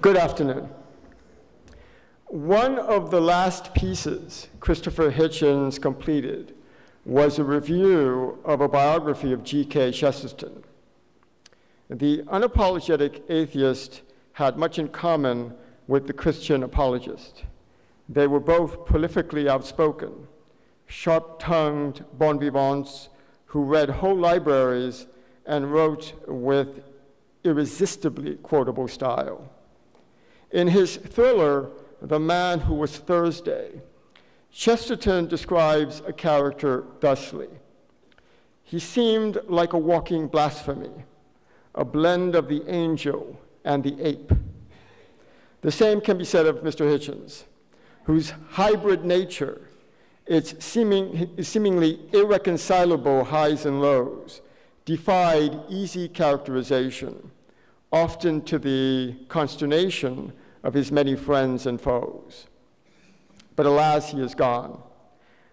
Good afternoon. One of the last pieces Christopher Hitchens completed was a review of a biography of G.K. Chesterton. The unapologetic atheist had much in common with the Christian apologist. They were both prolifically outspoken, sharp-tongued bon vivants who read whole libraries and wrote with irresistibly quotable style. In his thriller, The Man Who Was Thursday, Chesterton describes a character thusly. He seemed like a walking blasphemy, a blend of the angel and the ape. The same can be said of Mr. Hitchens, whose hybrid nature, its seemingly irreconcilable highs and lows, defied easy characterization, often to the consternation of his many friends and foes. But alas, he is gone.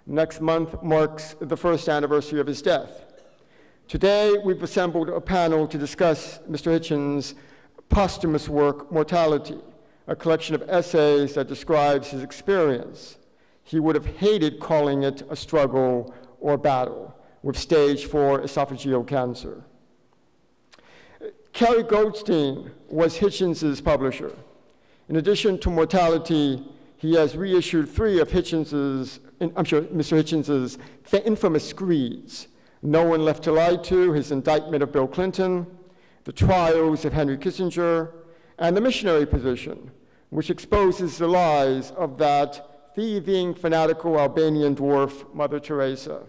Next month marks the first anniversary of his death. Today, we've assembled a panel to discuss Mr. Hitchens' posthumous work, Mortality, a collection of essays that describes his experience. He would have hated calling it a struggle or battle with stage 4 esophageal cancer. Carrie Goldstein was Hitchens' publisher. In addition to Mortality, he has reissued 3 of Mr. Hitchens' infamous screeds: No One Left to Lie To, his indictment of Bill Clinton, The Trials of Henry Kissinger, and The Missionary Position, which exposes the lies of that thieving, fanatical Albanian dwarf, Mother Teresa.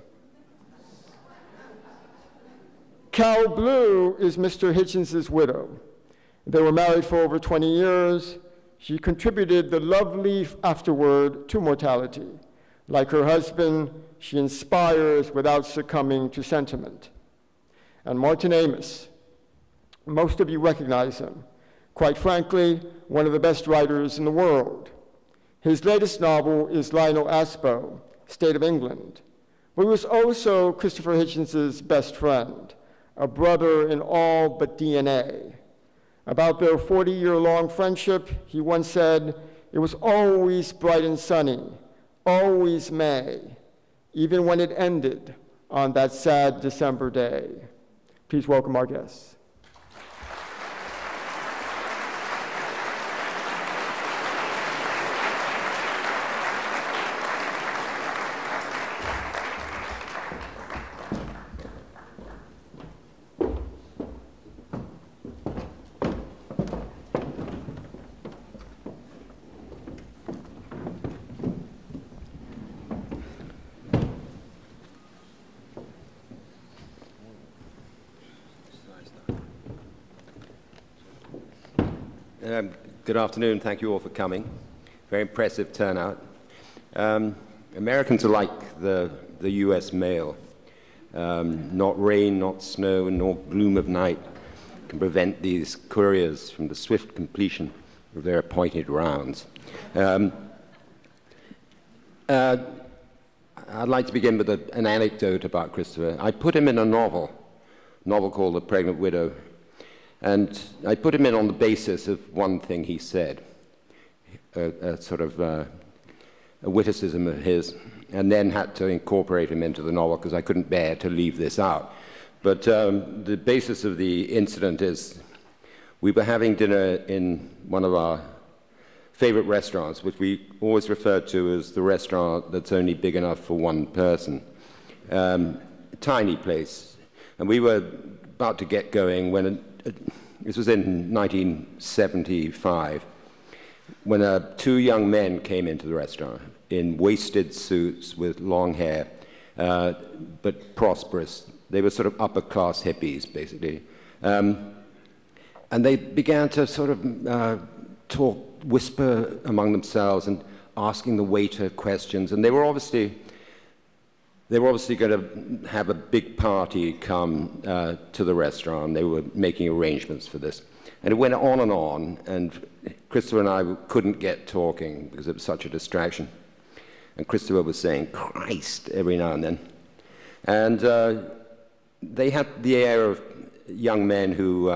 Carol Blue is Mr. Hitchens' widow. They were married for over 20 years. She contributed the love leaf afterword to Mortality. Like her husband, she inspires without succumbing to sentiment. And Martin Amis, most of you recognize him. Quite frankly, one of the best writers in the world. His latest novel is Lionel Aspo, State of England. But he was also Christopher Hitchens' best friend, a brother in all but DNA. About their 40-year-long friendship, he once said, "It was always bright and sunny, always May, even when it ended on that sad December day." Please welcome our guests. Good afternoon. Thank you all for coming. Very impressive turnout. Americans are like the U.S. mail. Not rain, not snow, nor gloom of night can prevent these couriers from the swift completion of their appointed rounds. I'd like to begin with an anecdote about Christopher. I put him in a novel called The Pregnant Widow. And I put him in on the basis of one thing he said, a sort of a witticism of his, and then had to incorporate him into the novel because I couldn't bear to leave this out. But the basis of the incident is we were having dinner in one of our favorite restaurants, which we always refer to as the restaurant that's only big enough for one person. A tiny place. And we were about to get going when this was in 1975, when 2 young men came into the restaurant in wasted suits with long hair, but prosperous. They were sort of upper-class hippies, basically. And they began to sort of whisper among themselves and asking the waiter questions. And they were obviously going to have a big party come to the restaurant. They were making arrangements for this. And it went on, and Christopher and I couldn't get talking because it was such a distraction. And Christopher was saying, "Christ," every now and then. And they had the air of young men who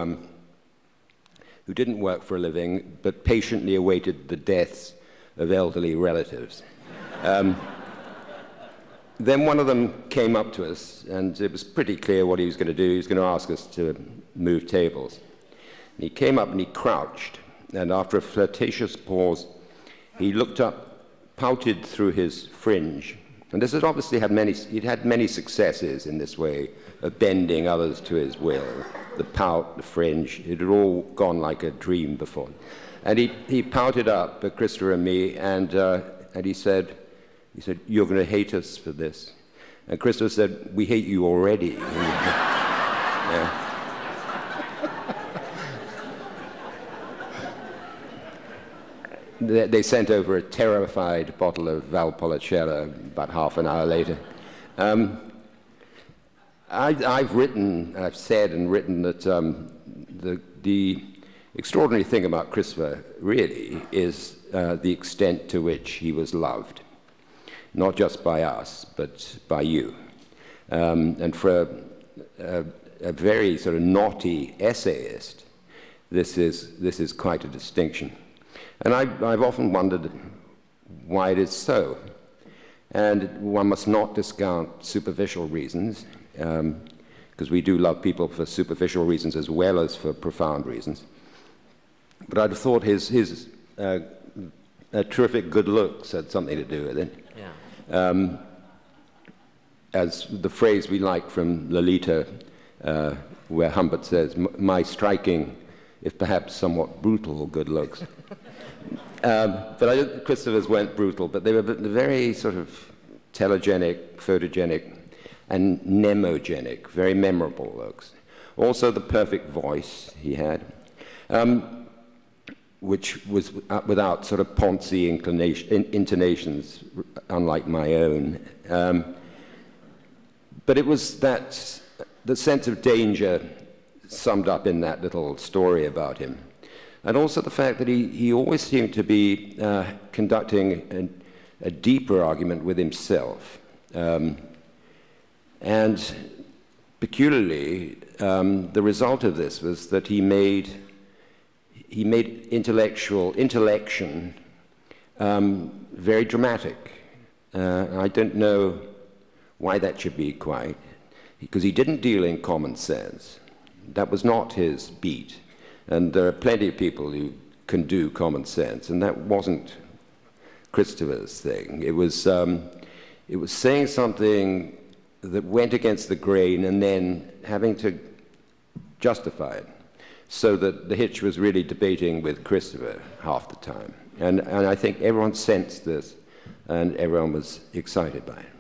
who didn't work for a living but patiently awaited the deaths of elderly relatives. Then one of them came up to us, and it was pretty clear what he was going to do. He was going to ask us to move tables. And he came up and he crouched, and after a flirtatious pause, he looked up, pouted through his fringe. And this had obviously he'd had many successes in this way of bending others to his will. The pout, the fringe, it had all gone like a dream before. And he pouted up at Christopher and me, and he said, "You're going to hate us for this." And Christopher said, "We hate you already." Yeah. They sent over a terrified bottle of Valpolicella about half an hour later. I've said and written that the extraordinary thing about Christopher really is the extent to which he was loved. Not just by us, but by you. And for a very sort of naughty essayist, this is quite a distinction. And I've often wondered why it is so. And one must not discount superficial reasons, because we do love people for superficial reasons as well as for profound reasons. But I'd have thought his terrific good looks had something to do with it. Yeah. As the phrase we like from Lolita, where Humbert says, "My striking, if perhaps somewhat brutal, good looks." But Christopher's weren't brutal, but they were very sort of telegenic, photogenic, and mnemogenic, very memorable looks. Also the perfect voice he had, which was without sort of poncy intonations, unlike my own. But it was the sense of danger summed up in that little story about him. And also the fact that he always seemed to be conducting a deeper argument with himself. And peculiarly, the result of this was that he made intellection very dramatic. I don't know why that should be quite, because he didn't deal in common sense. That was not his beat. And there are plenty of people who can do common sense, and that wasn't Christopher's thing. It was saying something that went against the grain and then having to justify it, so that the Hitch was really debating with Christopher half the time. And I think everyone sensed this, and everyone was excited by it.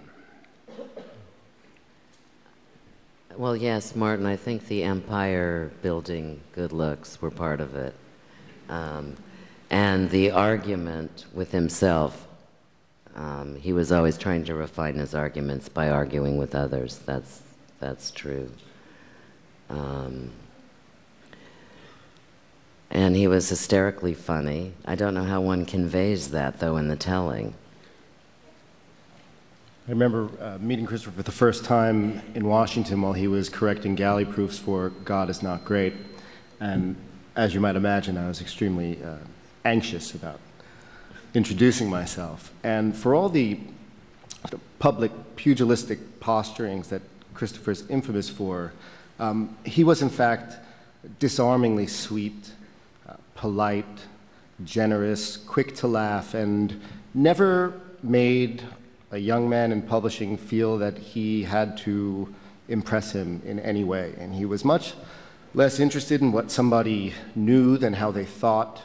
Well, yes, Martin, I think the empire-building good looks were part of it. And the argument with himself, he was always trying to refine his arguments by arguing with others. That's true. And he was hysterically funny. I don't know how one conveys that, though, in the telling. I remember meeting Christopher for the first time in Washington while he was correcting galley proofs for God Is Not Great. And as you might imagine, I was extremely anxious about introducing myself. And for all the public pugilistic posturings that Christopher's infamous for, he was in fact disarmingly sweet, polite, generous, quick to laugh, and never made a young man in publishing feel that he had to impress him in any way. And he was much less interested in what somebody knew than how they thought,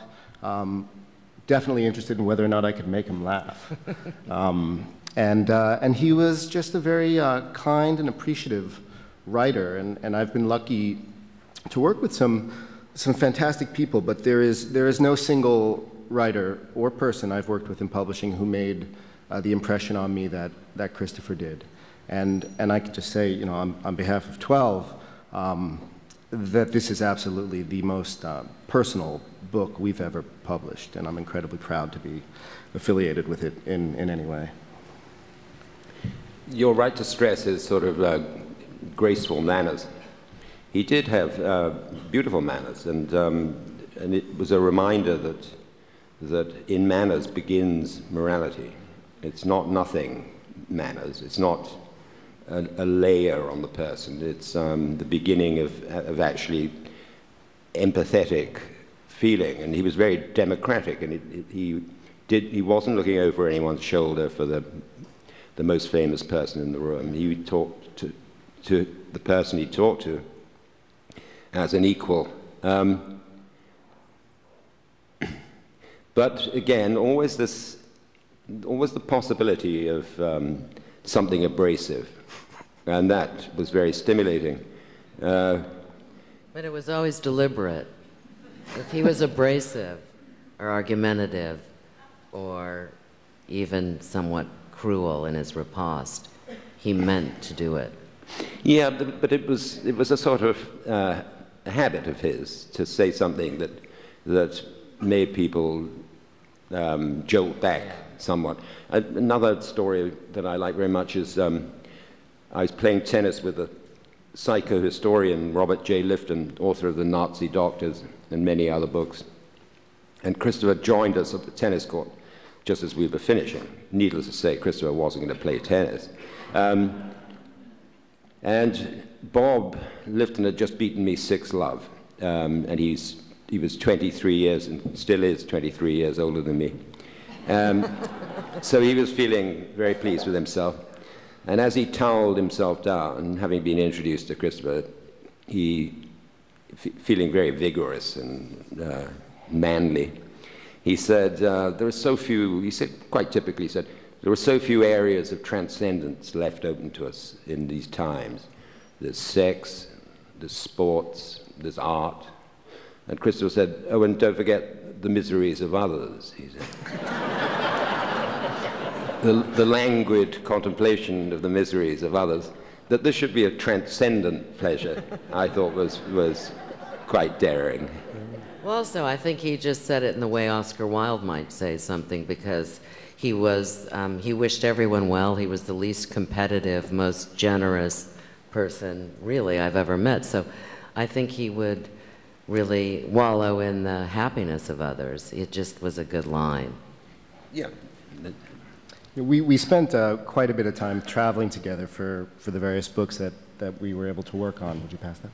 definitely interested in whether or not I could make him laugh. And he was just a very kind and appreciative writer, and I've been lucky to work with some fantastic people, but there is no single writer or person I've worked with in publishing who made the impression on me that Christopher did. And I could just say, you know, on behalf of 12, that this is absolutely the most personal book we've ever published, and I'm incredibly proud to be affiliated with it in any way. You're right to stress his sort of graceful manners. He did have beautiful manners, and it was a reminder that in manners begins morality. It's not nothing manners. It's not a layer on the person. It's the beginning of actually empathetic feeling. And he was very democratic, and he wasn't looking over anyone's shoulder for the most famous person in the room. He talked to the person he talked to as an equal. But again, always the possibility of something abrasive, and that was very stimulating. But it was always deliberate. If he was abrasive or argumentative or even somewhat cruel in his riposte, he meant to do it. Yeah, but it was a sort of a habit of his to say something that made people jolt back somewhat. Another story that I like very much is I was playing tennis with a psychohistorian, Robert J. Lifton, author of The Nazi Doctors and many other books. And Christopher joined us at the tennis court just as we were finishing. Needless to say, Christopher wasn't going to play tennis. And Bob Lifton had just beaten me 6-love, and he was 23 years, and still is 23 years older than me. So he was feeling very pleased with himself. And as he toweled himself down, having been introduced to Christopher, feeling very vigorous and manly, he said, there are so few, he said, quite typically, he said, there are so few areas of transcendence left open to us in these times. There's sex, there's sports, there's art. And Christopher said, oh, and don't forget the miseries of others, he said. the languid contemplation of the miseries of others, that this should be a transcendent pleasure, I thought was quite daring. Well, also, I think he just said it in the way Oscar Wilde might say something, because he wished everyone well. He was the least competitive, most generous person, really, I've ever met. So I think he would really wallow in the happiness of others. It just was a good line. Yeah. We spent quite a bit of time traveling together for the various books that we were able to work on. Would you pass that?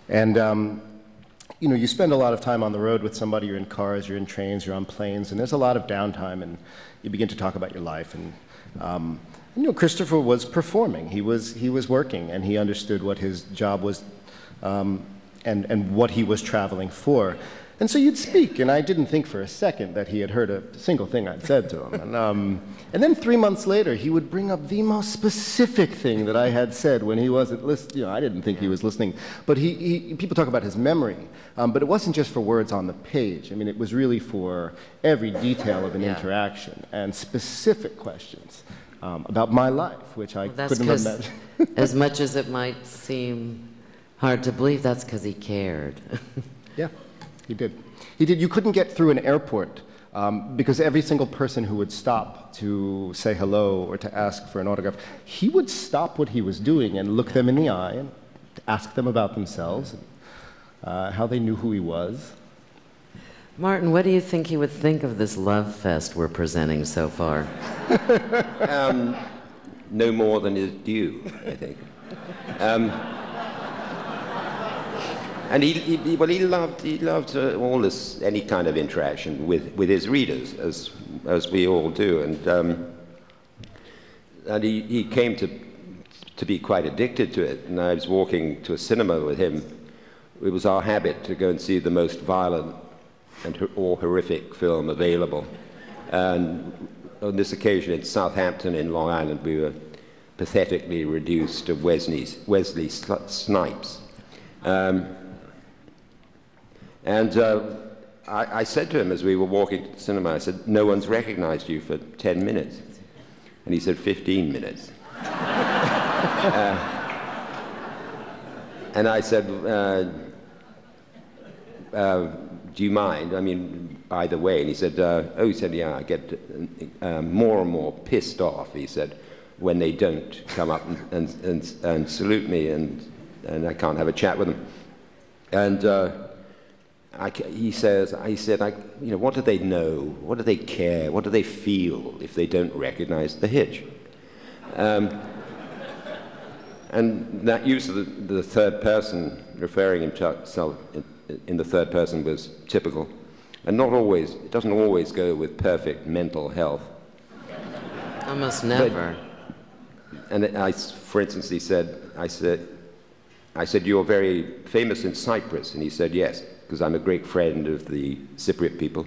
And you know, you spend a lot of time on the road with somebody. You're in cars, you're in trains, you're on planes, and there's a lot of downtime, and you begin to talk about your life. And you know, Christopher was performing. He was working, and he understood what his job was, and what he was traveling for. And so you'd speak, and I didn't think for a second that he had heard a single thing I'd said to him. And then 3 months later, he would bring up the most specific thing that I had said when he wasn't listening. You know, I didn't think he was listening. But people talk about his memory, but it wasn't just for words on the page. I mean, it was really for every detail of an interaction and specific questions about my life, which I couldn't imagine. As much as it might seem hard to believe, that's because he cared. Yeah. He did. He did. You couldn't get through an airport because every single person who would stop to say hello or to ask for an autograph, he would stop what he was doing and look them in the eye and ask them about themselves, and, how they knew who he was. Martin, what do you think he would think of this love fest we're presenting so far? No more than is due, I think. And he loved all this, any kind of interaction with his readers, as we all do, and he came to be quite addicted to it. And I was walking to a cinema with him. It was our habit to go and see the most violent or horrific film available. And on this occasion, in Southampton, in Long Island, we were pathetically reduced to Wesley Snipes. And I said to him as we were walking to the cinema, I said, no one's recognized you for 10 minutes. And he said, 15 minutes. And I said, do you mind? I mean, either way. And he said, oh, he said, yeah, I get more and more pissed off, he said, when they don't come up and salute me, and I can't have a chat with them. he said, you know, what do they know? What do they care? What do they feel if they don't recognize the hitch? And that use of the third person, referring himself in the third person, was typical. And it doesn't always go with perfect mental health. Almost never. For instance, I said, you're very famous in Cyprus. And he said, yes, because I'm a great friend of the Cypriot people.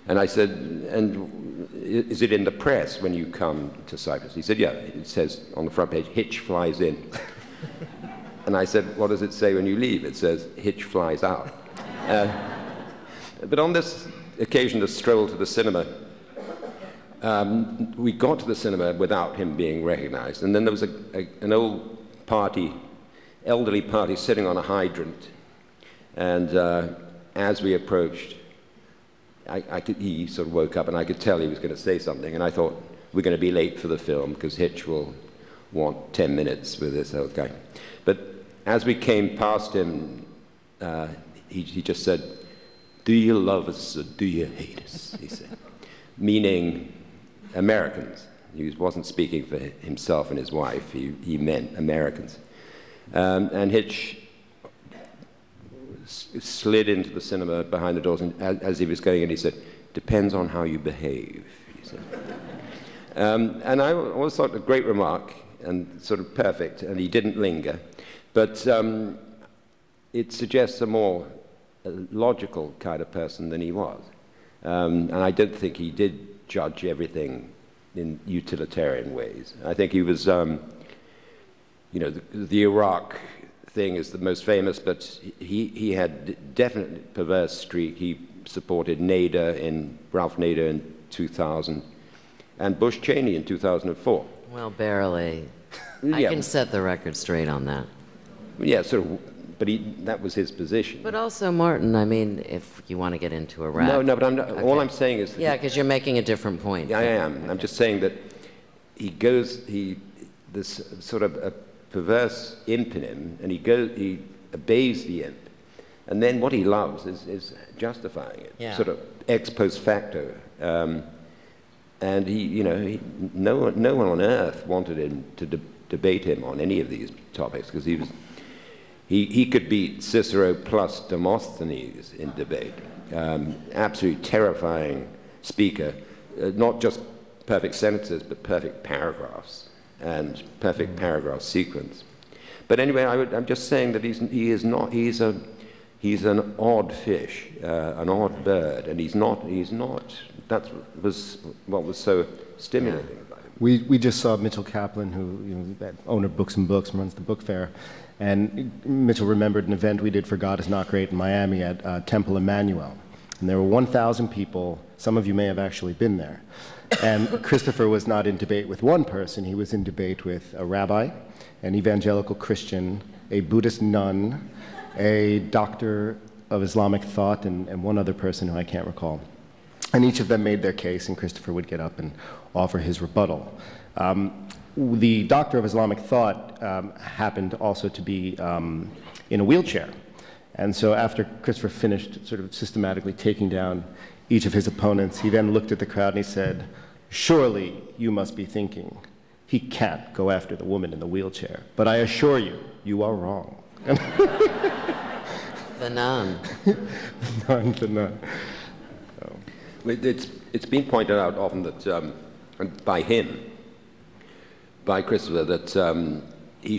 And I said, and is it in the press when you come to Cyprus? He said, yeah, it says on the front page, Hitch flies in. And I said, what does it say when you leave? It says, Hitch flies out. But on this occasion, the stroll to the cinema, we got to the cinema without him being recognized. And then there was an old party, elderly party, sitting on a hydrant. And as we approached, he sort of woke up, and I could tell he was going to say something. And I thought, we're going to be late for the film, because Hitch will want 10 minutes with this old guy. But as we came past him, he just said, do you love us or do you hate us? He said, meaning Americans. He wasn't speaking for himself and his wife. He meant Americans. And Hitch slid into the cinema behind the doors, and as he was going in, he said, depends on how you behave, he said. And I always thought a great remark, and sort of perfect, and he didn't linger. But it suggests a more logical kind of person than he was. And I don't think he did judge everything in utilitarian ways. I think he was, you know, the Iraq thing is the most famous, but he had definitely perverse streak. He supported Ralph Nader in 2000, and Bush Cheney in 2004. Well, barely. Yeah. I can set the record straight on that. Yeah, sort of, but that was his position. But also, Martin, I mean, if you want to get into Iraq. No, but I'm not, okay. All I'm saying is... Yeah, because you're making a different point. Yeah, I am. I'm just saying that this sort of a perverse imp in him, and he obeys the imp. And then what he loves is justifying it, yeah. Sort of ex post facto. And no one on earth wanted him to debate him on any of these topics, because he could beat Cicero plus Demosthenes in debate. Absolutely terrifying speaker, not just perfect sentences, but perfect paragraphs and perfect paragraph sequence. But anyway, I'm just saying that he's an odd fish, an odd bird, and he's not. That was what was so stimulating about him. We just saw Mitchell Kaplan, who that owner of Books and Books, runs the book fair, and Mitchell remembered an event we did for God Is Not Great in Miami at Temple Emmanuel, and there were 1,000 people. Some of you may have actually been there. And Christopher was not in debate with one person. He was in debate with a rabbi, an evangelical Christian, a Buddhist nun, a doctor of Islamic thought, and one other person who I can't recall. And each of them made their case, and Christopher would get up and offer his rebuttal. The doctor of Islamic thought happened also to be in a wheelchair. And so after Christopher finished sort of systematically taking down each of his opponents, he then looked at the crowd and he said, surely you must be thinking, he can't go after the woman in the wheelchair. But I assure you, you are wrong. The nun. The nun. So. It's been pointed out often that, by Christopher, that he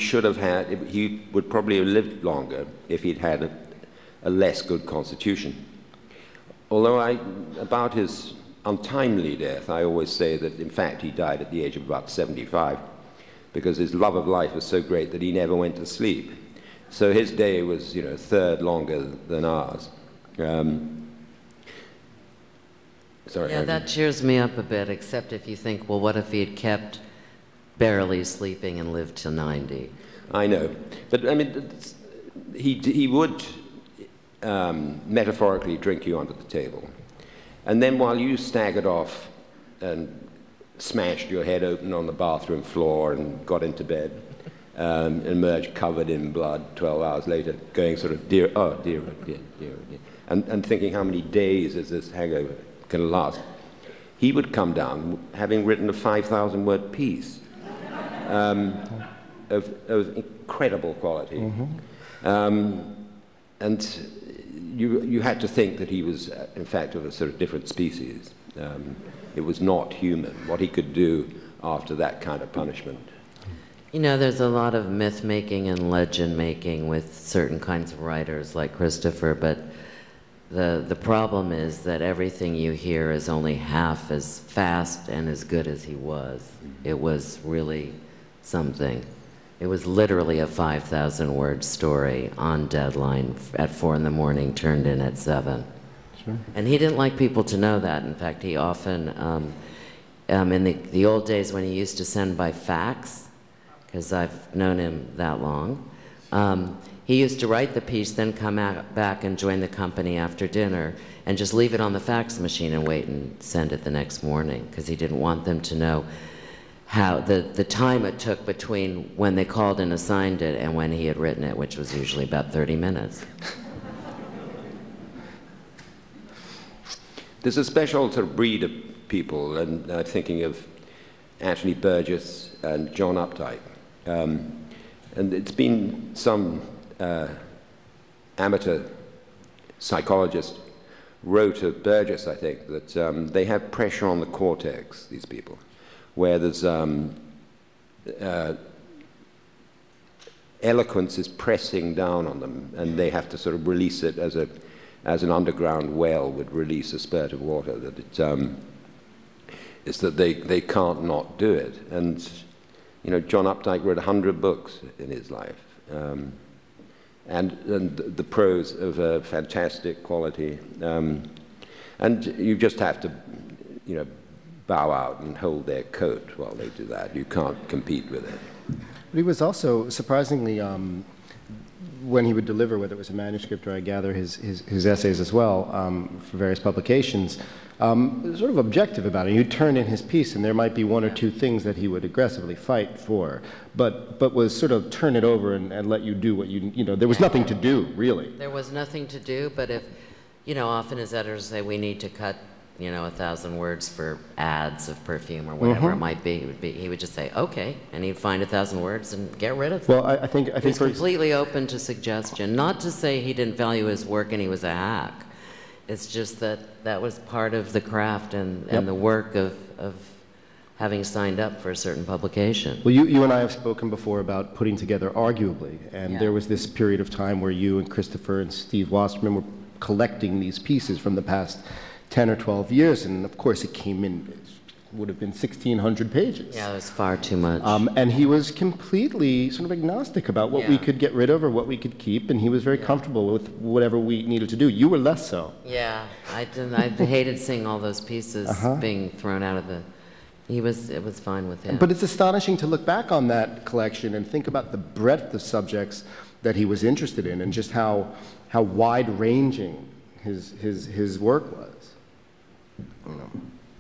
would probably have lived longer if he'd had a less good constitution. Although about his untimely death, I always say that, in fact, he died at the age of about 75, because his love of life was so great that he never went to sleep. So his day was, a third longer than ours. Sorry. Yeah, that cheers me up a bit, except if you think, well, what if he had kept barely sleeping and lived to 90? I know. But, I mean, he would metaphorically drink you under the table. And then while you staggered off and smashed your head open on the bathroom floor and got into bed, emerged covered in blood 12 hours later, going sort of, dear, oh, dear, oh, dear, dear, oh, dear. and thinking how many days is this hangover going to last, he would come down having written a 5,000-word piece of incredible quality. And you had to think that he was, in fact, of a sort of different species. It was not human, what he could do after that kind of punishment. You know, there's a lot of myth-making and legend-making with certain kinds of writers like Christopher, but the problem is that everything you hear is only half as fast and as good as he was. It was really something. It was literally a 5,000-word story on deadline at 4 in the morning, turned in at 7. Sure. And he didn't like people to know that. In fact, he often, in the old days when he used to send by fax, because I've known him that long, he used to write the piece, then come back and join the company after dinner and just leave it on the fax machine and wait and send it the next morning, because he didn't want them to know how the time it took between when they called and assigned it and when he had written it, which was usually about 30 minutes. There's a special sort of breed of people, and I'm thinking of Anthony Burgess and John Updike. And it's been some amateur psychologist wrote of Burgess, I think, that they have pressure on the cortex, these people, where there's eloquence is pressing down on them, and they have to sort of release it as an underground well would release a spurt of water. That it's that they can't not do it. And you know, John Updike wrote 100 books in his life, and the prose of a fantastic quality. And you just have to, you know, bow out and hold their coat while they do that. You can't compete with it. But he was also, surprisingly, when he would deliver, whether it was a manuscript or I gather his essays as well, for various publications, sort of objective about it. He'd turn in his piece and there might be one or two things that he would aggressively fight for, but was sort of turn it over and let you do what you know, there was nothing to do, really. There was nothing to do, but if, you know, often his editors say we need to cut, you know, 1,000 words for ads of perfume or whatever it might be, he would just say, okay, and he'd find 1,000 words and get rid of it. Well, I think he's completely open to suggestion. Not to say he didn't value his work and he was a hack. It's just that that was part of the craft and the work of having signed up for a certain publication. Well, you and I have spoken before about putting together Arguably, and there was this period of time where you and Christopher and Steve Wasserman were collecting these pieces from the past 10 or 12 years, and of course it came in, it would have been 1,600 pages. Yeah, it was far too much. And he was completely sort of agnostic about what we could get rid of or what we could keep, and he was very comfortable with whatever we needed to do. You were less so. Yeah, I hated seeing all those pieces being thrown out of the... It was fine with him. But it's astonishing to look back on that collection and think about the breadth of subjects that he was interested in and just how wide-ranging his work was. You know.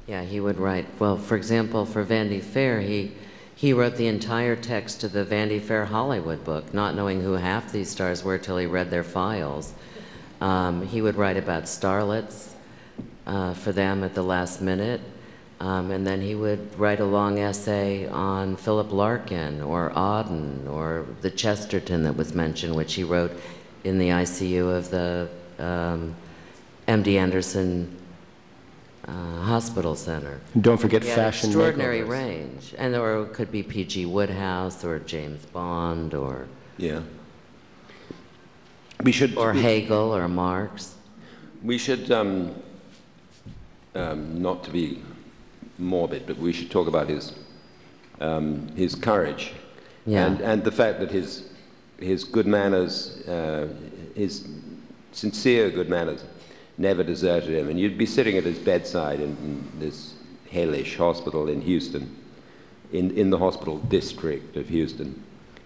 Yeah, he would write. Well, for example, for Vanity Fair, he wrote the entire text to the Vanity Fair Hollywood book, not knowing who half these stars were till he read their files. He would write about starlets for them at the last minute, and then he would write a long essay on Philip Larkin or Auden or the Chesterton that was mentioned, which he wrote in the ICU of the MD Anderson Hospital Center. Don't forget fashion extraordinary makeovers. Range, and or it could be P.G. Wodehouse or James Bond or Hegel or Marx. We should not to be morbid, but we should talk about his courage and the fact that his good manners, his sincere good manners, never deserted him. And you'd be sitting at his bedside in this hellish hospital in Houston, in the hospital district of Houston.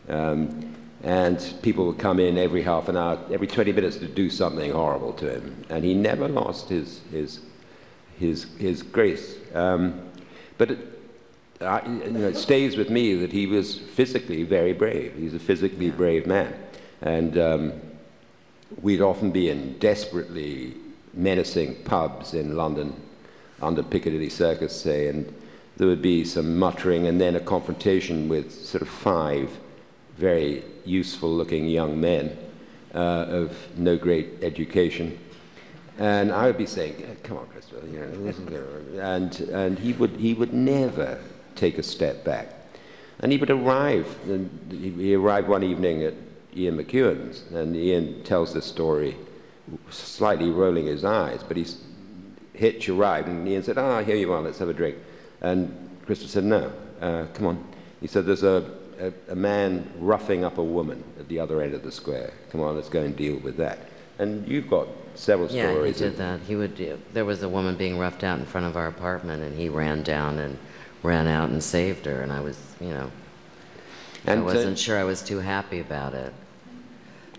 And people would come in every half an hour, every 20 minutes to do something horrible to him. And he never lost his grace. But it stays with me that he was physically very brave. He's a physically brave man. And we'd often be in desperately menacing pubs in London, under Piccadilly Circus, say, and there would be some muttering and then a confrontation with sort of 5 very useful-looking young men of no great education. And I would be saying, come on, Christopher, you know, and he would never take a step back. And he would arrive, and he arrived one evening at Ian McEwan's, and Ian tells this story slightly rolling his eyes, but Hitch arrived, and Ian said, here you are, let's have a drink. And Christopher said, no, come on. He said, there's a man roughing up a woman at the other end of the square. Come on, let's go and deal with that. And you've got several stories. Yeah, he did that. There was a woman being roughed out in front of our apartment, and he ran down and ran out and saved her, and I was, you know, I wasn't sure I was too happy about it.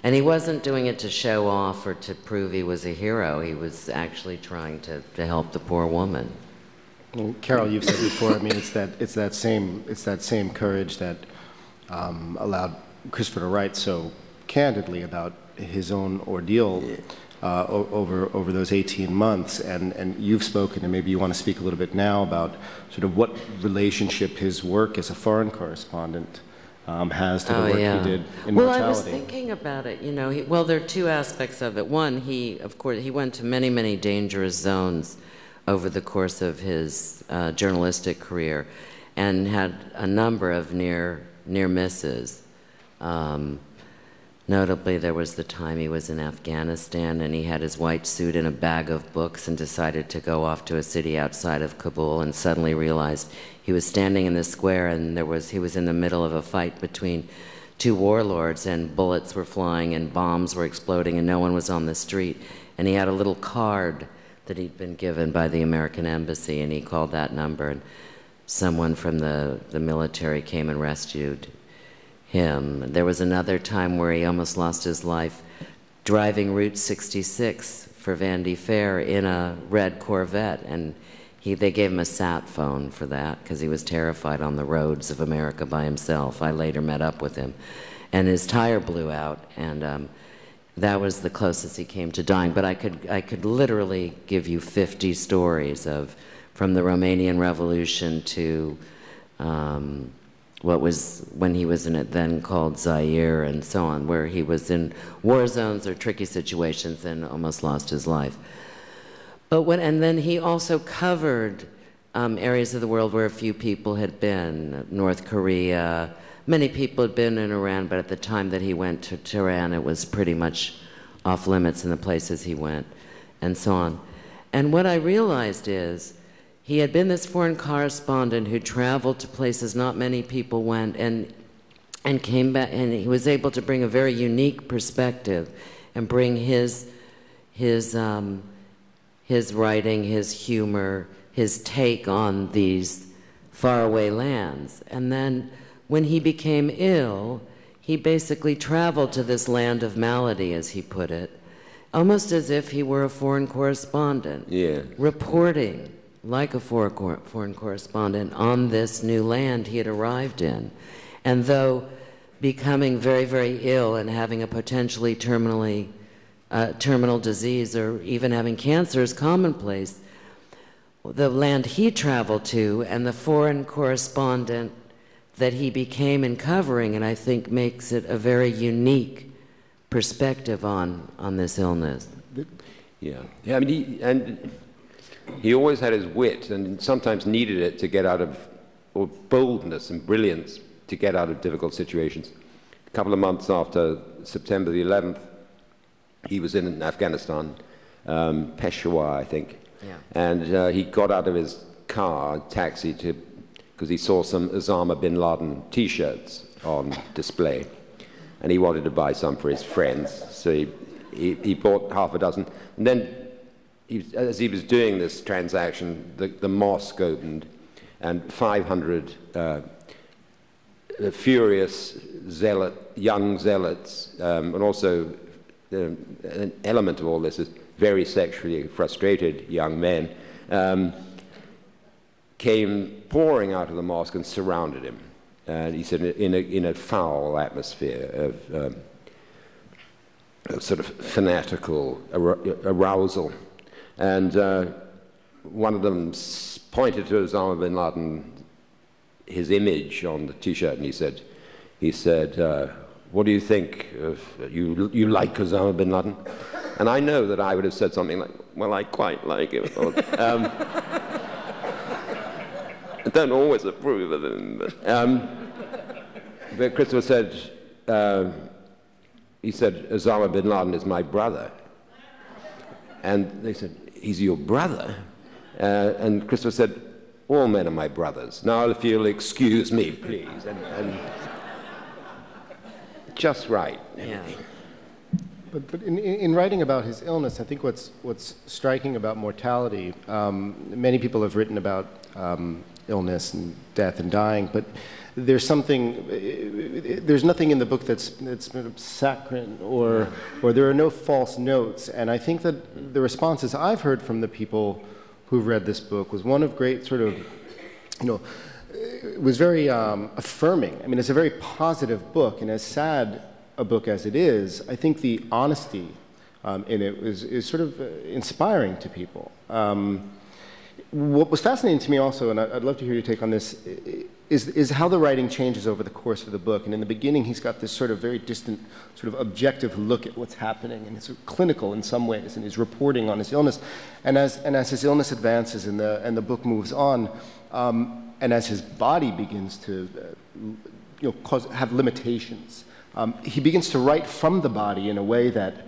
And he wasn't doing it to show off or to prove he was a hero. He was actually trying to help the poor woman. Well, Carol, you've said before, I mean, it's that same courage that allowed Christopher to write so candidly about his own ordeal over those 18 months, and you've spoken, and maybe you want to speak a little bit now about sort of what relationship his work as a foreign correspondent has to the work he did in Mortality. I was thinking about it, you know, well, there are 2 aspects of it. One, of course, he went to many, many dangerous zones over the course of his journalistic career and had a number of near misses. Notably, there was the time he was in Afghanistan and he had his white suit and a bag of books and decided to go off to a city outside of Kabul, and suddenly realized he was standing in the square and he was in the middle of a fight between 2 warlords, and bullets were flying and bombs were exploding and no one was on the street. And he had a little card that he'd been given by the American embassy, and he called that number, and someone from the military came and rescued him. There was another time where he almost lost his life driving Route 66 for Vandy Fair in a red Corvette, and they gave him a sat phone for that because he was terrified on the roads of America by himself. I later met up with him, and his tire blew out, and that was the closest he came to dying. But I could literally give you 50 stories from the Romanian Revolution to what was, when he was in it then called Zaire, and so on, where he was in war zones or tricky situations and almost lost his life. And then he also covered areas of the world where a few people had been, North Korea. Many people had been in Iran, but at the time that he went to Tehran, it was pretty much off limits in the places he went, and so on. And what I realized is, he had been this foreign correspondent who traveled to places not many people went, and came back, and he was able to bring a very unique perspective and bring his writing, his humor, his take on these faraway lands. And then when he became ill, he basically traveled to this land of malady, as he put it, almost as if he were a foreign correspondent, reporting like a foreign correspondent on this new land he had arrived in. And though becoming very, very ill and having a potentially terminal disease or even having cancer is commonplace, the land he traveled to and the foreign correspondent that he became in covering, and I think makes it a very unique perspective on this illness. Yeah, I mean, he always had his wit, and sometimes needed it to get out of, or boldness and brilliance to get out of difficult situations. A couple of months after September the 11th, he was in Afghanistan, Peshawar, I think, and he got out of his car, taxi, because he saw some Osama bin Laden T-shirts on display, and he wanted to buy some for his friends, so he bought half a dozen, and then as he was doing this transaction, the mosque opened, and 500 furious young zealots, and also an element of all this is very sexually frustrated young men, came pouring out of the mosque and surrounded him. And he said, in a foul atmosphere sort of fanatical arousal. And one of them pointed to Osama bin Laden, his image on the T-shirt, and he said, what do you think of, you like Osama bin Laden? And I know that I would have said something like, well, I quite like him. I don't always approve of him. But Christopher said, he said, Osama bin Laden is my brother. And they said, he's your brother? And Christopher said, all men are my brothers. Now, if you'll excuse me, please. And just right. Yeah. But in writing about his illness, I think what's striking about mortality, many people have written about illness and death and dying, but there's nothing in the book that's saccharine or there are no false notes. And I think that the responses I've heard from the people who've read this book was one of great sort of, it was very affirming. I mean, it's a very positive book, and as sad a book as it is, I think the honesty in it is sort of inspiring to people. What was fascinating to me also, and I'd love to hear your take on this, is how the writing changes over the course of the book. And in the beginning, he's got this sort of very distant, sort of objective look at what's happening, and it's sort of clinical in some ways, and he's reporting on his illness. And as his illness advances and the book moves on, and as his body begins to have limitations, he begins to write from the body in a way that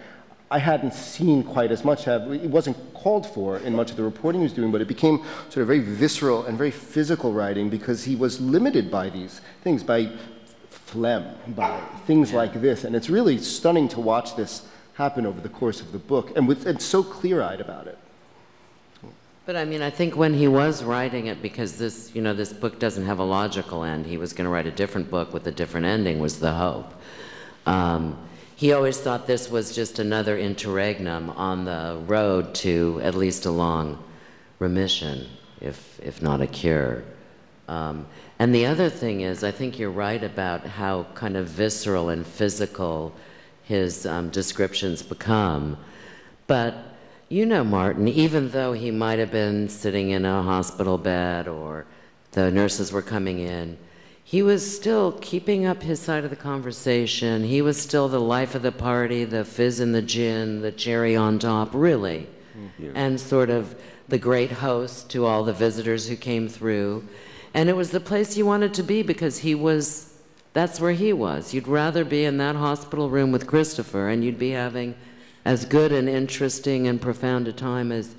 I hadn't seen quite as much. It wasn't called for in much of the reporting he was doing, but it became sort of very visceral and very physical writing because he was limited by these things, by phlegm, by things like this. And it's really stunning to watch this happen over the course of the book, and so clear-eyed about it. But I mean, I think when he was writing it, because this, this book doesn't have a logical end, he was going to write a different book with a different ending, was the hope. He always thought this was just another interregnum on the road to at least a long remission, if not a cure. And the other thing is, I think you're right about how kind of visceral and physical his descriptions become. But Martin, even though he might have been sitting in a hospital bed or the nurses were coming in, he was still keeping up his side of the conversation. He was still the life of the party, the fizz in the gin, the cherry on top, really. Yeah. And sort of the great host to all the visitors who came through. And it was the place you wanted to be because that's where he was. You'd rather be in that hospital room with Christopher, and you'd be having as good and interesting and profound a time as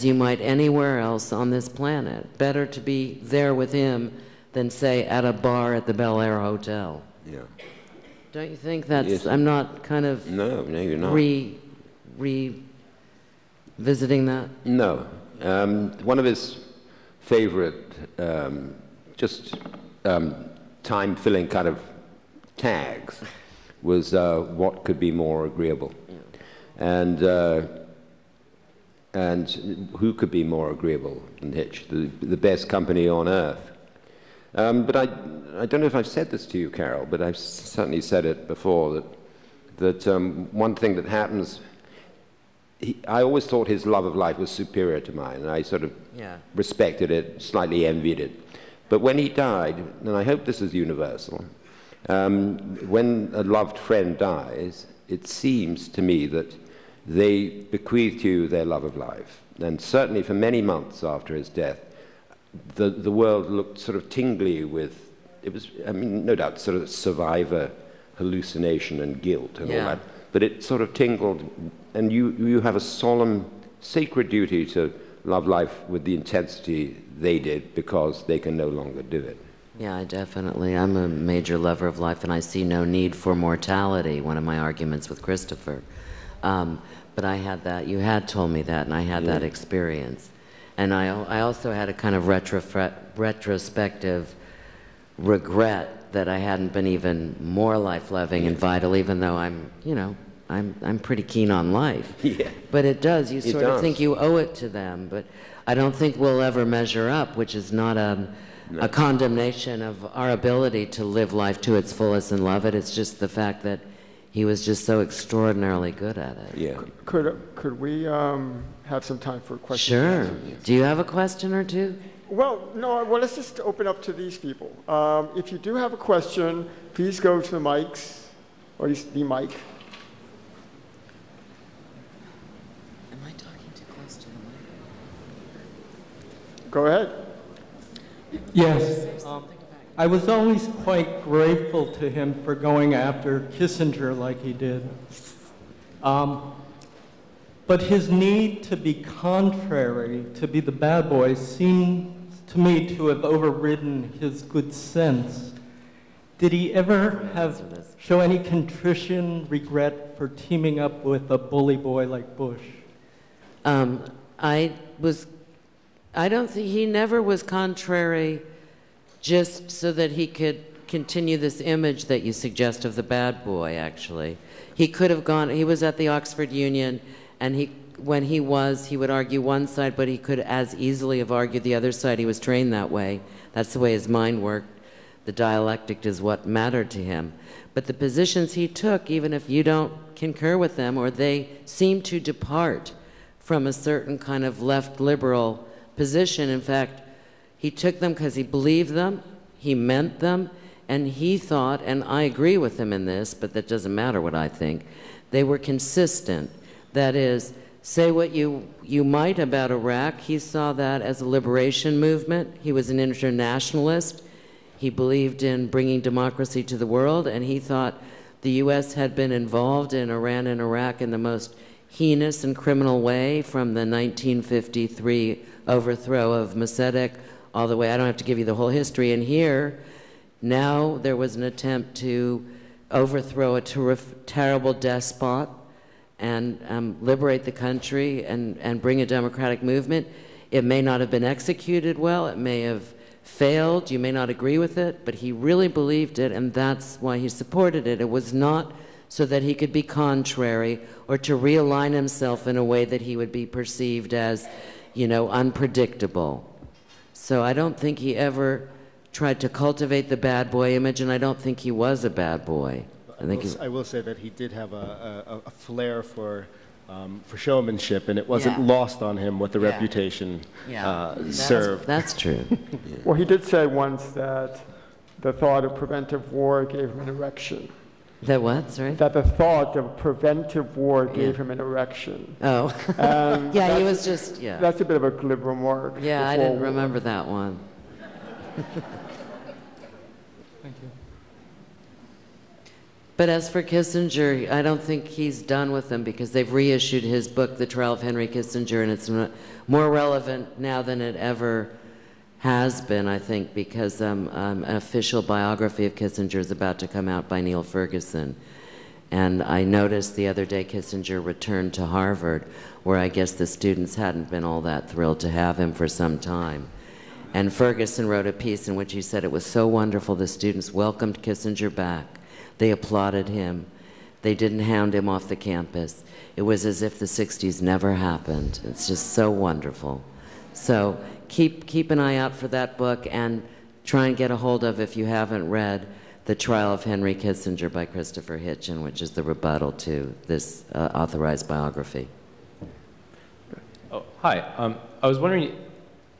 you might anywhere else on this planet. Better to be there with him than, say, at a bar at the Bel Air Hotel. Yeah. Don't you think that's, yes. I'm not kind of no, you're not. Revisiting that? No. One of his favorite, time-filling kind of tags was what could be more agreeable. Yeah. And who could be more agreeable than Hitch, the best company on earth. But I don't know if I've said this to you, Carol, but I've certainly said it before, that one thing that happens, I always thought his love of life was superior to mine, and I sort of respected it, slightly envied it. But when he died, and I hope this is universal, when a loved friend dies, it seems to me that they bequeath you their love of life. And certainly for many months after his death, the world looked sort of tingly with, it was, I mean, no doubt, sort of survivor hallucination and guilt and all that. But it sort of tingled, and you have a solemn, sacred duty to love life with the intensity they did because they can no longer do it. Yeah, I'm a major lover of life, and I see no need for mortality, one of my arguments with Christopher. But I had that, you had told me that, and I had that experience. And I also had a kind of retrospective regret that I hadn't been even more life-loving and vital, even though I'm pretty keen on life. Yeah. But it does, you sort of think you owe it to them, but I don't think we'll ever measure up, which is not a condemnation of our ability to live life to its fullest and love it. It's just the fact that He was just so extraordinarily good at it. Yeah. Could we have some time for questions? Sure. Do you have a question or two? Well, no, well, let's just open up to these people. If you do have a question, please go to the mics, or the mic. Am I talking too close to the mic? Go ahead. Yes. I was always quite grateful to him for going after Kissinger like he did. But his need to be contrary, to be the bad boy, seems to me to have overridden his good sense. Did he ever show any contrition, regret for teaming up with a bully boy like Bush? I don't think he never was contrary just so that he could continue this image that you suggest of the bad boy, actually. He could have gone, he was at the Oxford Union, and when he would argue one side, but he could as easily have argued the other side. He was trained that way. That's the way his mind worked. The dialectic is what mattered to him. But the positions he took, even if you don't concur with them, or they seem to depart from a certain kind of left liberal position. In fact, he took them because he believed them, he meant them, and he thought, and I agree with him in this, but that doesn't matter what I think, they were consistent. That is, say what you might about Iraq, he saw that as a liberation movement. He was an internationalist. He believed in bringing democracy to the world, and he thought the U.S. had been involved in Iran and Iraq in the most heinous and criminal way from the 1953 overthrow of Mossadegh all the way. I don't have to give you the whole history. And here, now there was an attempt to overthrow a terrible despot and liberate the country and bring a democratic movement. It may not have been executed well. It may have failed. You may not agree with it, but he really believed it, and that's why he supported it. It was not so that he could be contrary or to realign himself in a way that he would be perceived as, you know, unpredictable. So I don't think he ever tried to cultivate the bad boy image, and I don't think he was a bad boy. I will say that he did have a flair for showmanship, and it wasn't lost on him what the reputation served. That's true. Well, he did say once that the thought of preventive war gave him an erection. That what, sorry? That the thought of preventive war gave him an erection. Oh. Yeah, he was just, That's a bit of a glib remark. Yeah, I didn't remember that one. Thank you. But as for Kissinger, I don't think he's done with them because they've reissued his book, The Trial of Henry Kissinger, and it's more relevant now than it ever has been, I think, because an official biography of Kissinger is about to come out by Neil Ferguson. And I noticed the other day Kissinger returned to Harvard, where I guess the students hadn't been all that thrilled to have him for some time. And Ferguson wrote a piece in which he said it was so wonderful the students welcomed Kissinger back. They applauded him. They didn't hound him off the campus. It was as if the 60s never happened. It's just so wonderful. So keep an eye out for that book and try and get a hold of, if you haven't read, The Trial of Henry Kissinger by Christopher Hitchens, which is the rebuttal to this authorized biography. Oh, hi. I was wondering,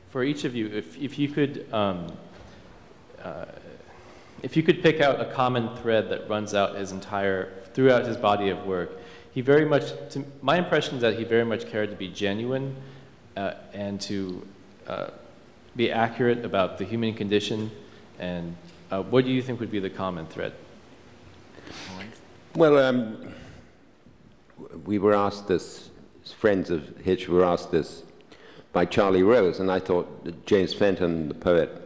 for each of you, if you could pick out a common thread that runs out throughout his body of work. He very much, my impression is that he very much cared to be genuine and to be accurate about the human condition. And what do you think would be the common thread? Well, we were asked this, friends of Hitch were asked this by Charlie Rose, and I thought that James Fenton, the poet,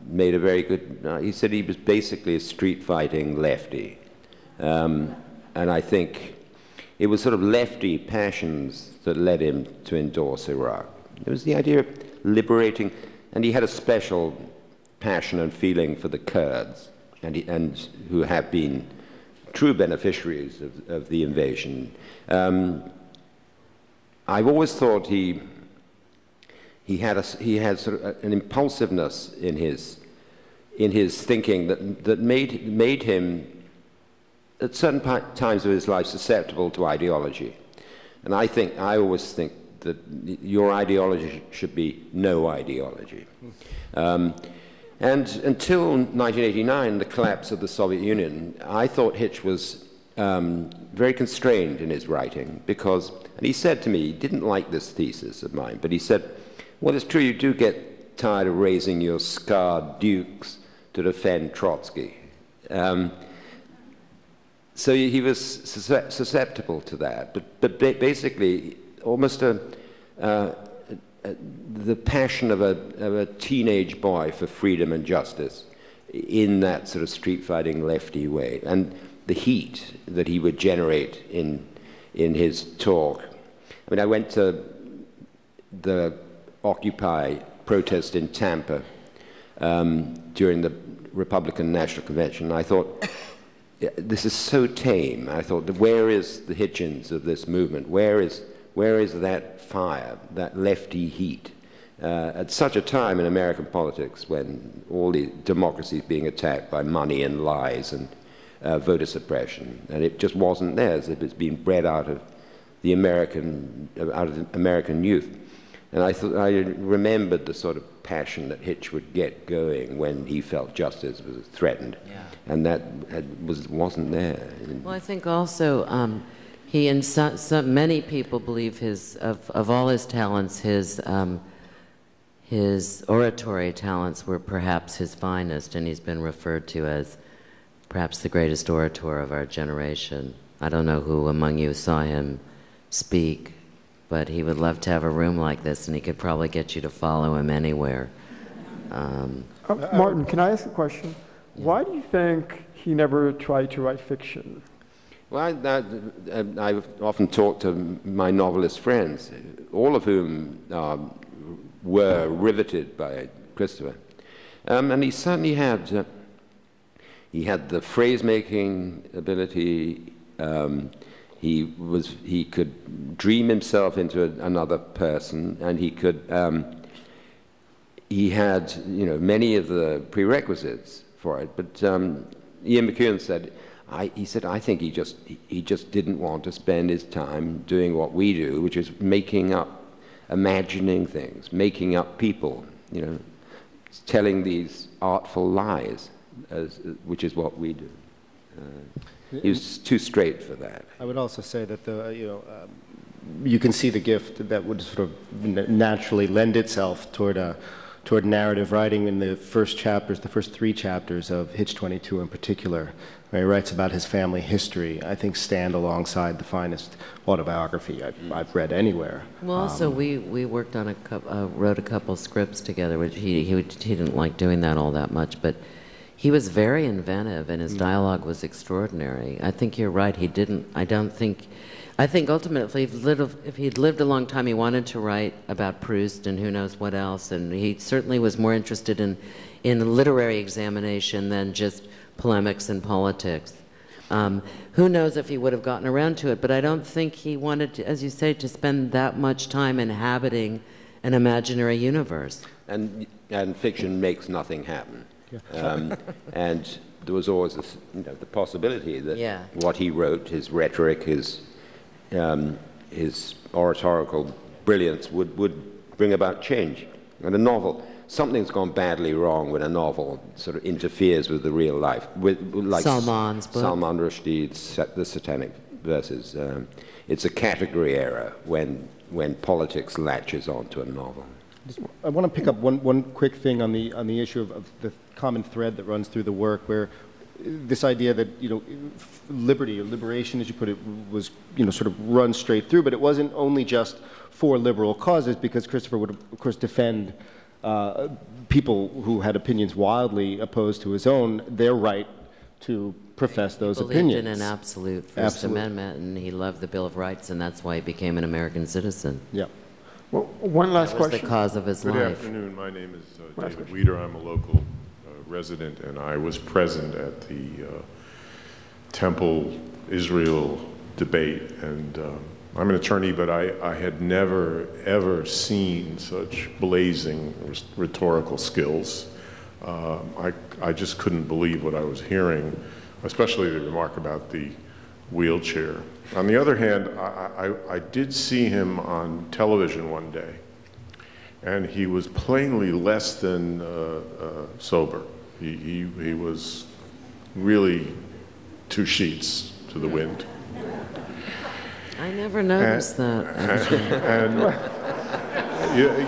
made a very good, he said he was basically a street-fighting lefty. And I think it was sort of lefty passions that led him to endorse Iraq. It was the idea of liberating, and he had a special passion and feeling for the Kurds, and who have been true beneficiaries of the invasion. I've always thought he had sort of an impulsiveness in his thinking that made him at certain times of his life, susceptible to ideology. And I always think that your ideology should be no ideology. And until 1989, the collapse of the Soviet Union, I thought Hitch was very constrained in his writing because, and he said to me, he didn't like this thesis of mine, but he said, well, it's true, you do get tired of raising your scarred dukes to defend Trotsky. So he was susceptible to that, but basically almost the passion of a teenage boy for freedom and justice in that sort of street-fighting lefty way, and the heat that he would generate in his talk. I mean, I went to the Occupy protest in Tampa during the Republican National Convention, and I thought, this is so tame. I thought, where is the Hitchens of this movement? Where is that fire, that lefty heat? At such a time in American politics when all the democracy is being attacked by money and lies and voter suppression, and it just wasn't there. It's been bred out of the American youth. And I remembered the sort of passion that Hitch would get going when he felt justice was threatened, and that wasn't there. Well, I think also he and many people believe of all his talents, his oratory talents were perhaps his finest, and he's been referred to as perhaps the greatest orator of our generation. I don't know who among you saw him speak, but he would love to have a room like this, and he could probably get you to follow him anywhere. Martin, can I ask a question? Yeah. Why do you think he never tried to write fiction? Well, I've often talked to my novelist friends, all of whom were riveted by Christopher. And he certainly had the phrase-making ability. He could dream himself into another person, and he had many of the prerequisites for it. But Ian McEwan said, I think he just didn't want to spend his time doing what we do, which is making up, imagining things, making up people, telling these artful lies, which is what we do. He was too straight for that. I would also say that you can see the gift that would sort of naturally lend itself toward narrative writing in the first three chapters of Hitch 22 in particular, where he writes about his family history. I think stand alongside the finest autobiography I've read anywhere. Well, also we worked on wrote a couple scripts together, which he didn't like doing that all that much, but he was very inventive, and his dialogue was extraordinary. I think you're right. I think ultimately, if he'd lived a long time, he wanted to write about Proust and who knows what else, and he certainly was more interested in literary examination than just polemics and politics. Who knows if he would have gotten around to it, but I don't think he wanted to, as you say, to spend that much time inhabiting an imaginary universe. And fiction makes nothing happen. Yeah. And there was always the possibility that what he wrote, his rhetoric, his oratorical brilliance would bring about change. And a novel, something's gone badly wrong when a novel sort of interferes with the real life, like Salman's book. Salman Rushdie's The Satanic Verses. It's a category error when politics latches onto a novel. I want to pick up one quick thing on the issue of the common thread that runs through the work, where this idea that liberty or liberation, as you put it, was sort of run straight through, but it wasn't only just for liberal causes, because Christopher would of course defend people who had opinions wildly opposed to his own, their right to profess those opinions. He believed in an absolute First Amendment, and he loved the Bill of Rights, and that's why he became an American citizen. Yeah. Well, one last question. That was the cause of his life. Good afternoon. My name is David Weeder. I'm a local resident, and I was present at the Temple Israel debate. And I'm an attorney, but I had never, ever seen such blazing rhetorical skills. I just couldn't believe what I was hearing especially the remark about the wheelchair. On the other hand, I did see him on television one day, and he was plainly less than sober. He was really two sheets to the wind. I never noticed that. And